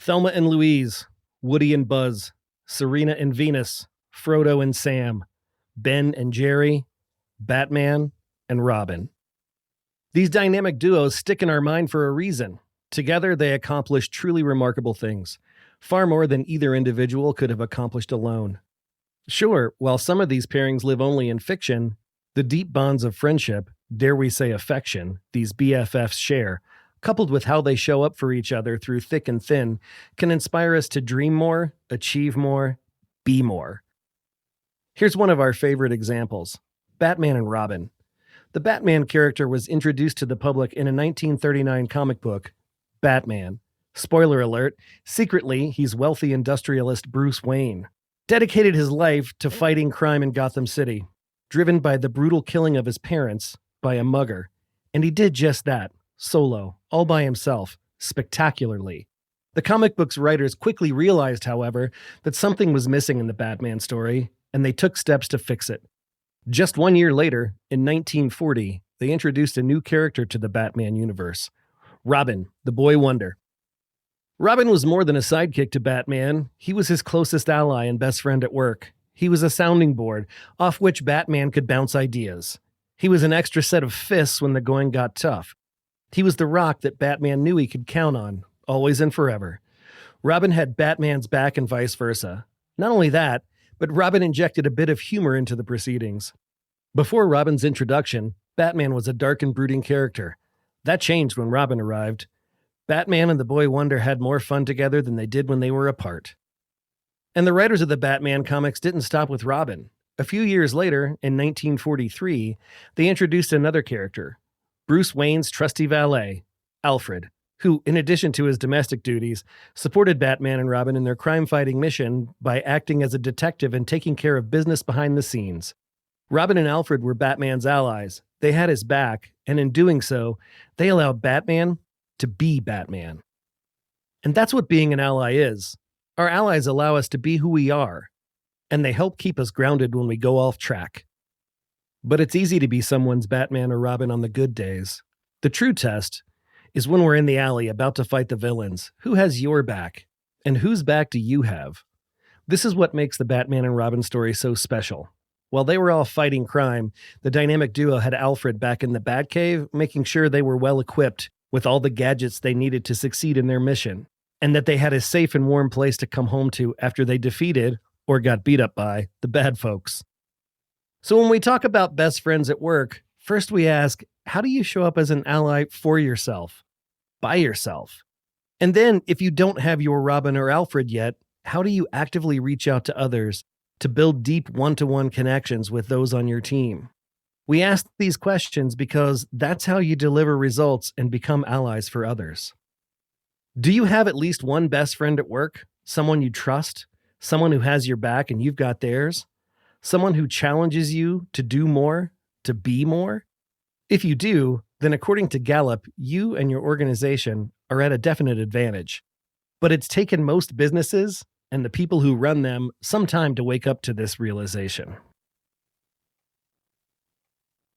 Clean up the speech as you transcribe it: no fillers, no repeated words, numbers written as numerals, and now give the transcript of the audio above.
Thelma and Louise, Woody and Buzz, Serena and Venus, Frodo and Sam, Ben and Jerry, Batman and Robin. These dynamic duos stick in our mind for a reason. Together, they accomplish truly remarkable things, far more than either individual could have accomplished alone. Sure, while some of these pairings live only in fiction, the deep bonds of friendship, dare we say affection, these BFFs share, coupled with how they show up for each other through thick and thin, can inspire us to dream more, achieve more, be more. Here's one of our favorite examples, Batman and Robin. The Batman character was introduced to the public in a 1939 comic book, Batman. Spoiler alert, secretly, he's wealthy industrialist Bruce Wayne. Dedicated his life to fighting crime in Gotham City, driven by the brutal killing of his parents by a mugger. And he did just that, solo, all by himself, spectacularly. The comic book's writers quickly realized, however, that something was missing in the Batman story, and they took steps to fix it. Just 1 year later, in 1940, they introduced a new character to the Batman universe, Robin, the Boy Wonder. Robin was more than a sidekick to Batman. He was his closest ally and best friend at work. He was a sounding board, off which Batman could bounce ideas. He was an extra set of fists when the going got tough. He was the rock that Batman knew he could count on, always and forever. Robin had Batman's back and vice versa. Not only that, but Robin injected a bit of humor into the proceedings. Before Robin's introduction, Batman was a dark and brooding character. That changed when Robin arrived. Batman and the Boy Wonder had more fun together than they did when they were apart. And the writers of the Batman comics didn't stop with Robin. A few years later, in 1943, they introduced another character, Bruce Wayne's trusty valet, Alfred, who, in addition to his domestic duties, supported Batman and Robin in their crime-fighting mission by acting as a detective and taking care of business behind the scenes. Robin and Alfred were Batman's allies. They had his back, and in doing so, they allowed Batman to be Batman. And that's what being an ally is. Our allies allow us to be who we are, and they help keep us grounded when we go off track. But it's easy to be someone's Batman or Robin on the good days. The true test is when we're in the alley about to fight the villains. Who has your back? And whose back do you have? This is what makes the Batman and Robin story so special. While they were all fighting crime, the dynamic duo had Alfred back in the Batcave, making sure they were well equipped with all the gadgets they needed to succeed in their mission, and that they had a safe and warm place to come home to after they defeated, or got beat up by, the bad folks. So when we talk about best friends at work, first we ask, how do you show up as an ally for yourself, by yourself? And then, if you don't have your Robin or Alfred yet, how do you actively reach out to others to build deep one-to-one connections with those on your team? We ask these questions because that's how you deliver results and become allies for others. Do you have at least one best friend at work? Someone you trust? Someone who has your back and you've got theirs? Someone who challenges you to do more, to be more? If you do, then according to Gallup, you and your organization are at a definite advantage. But it's taken most businesses and the people who run them some time to wake up to this realization.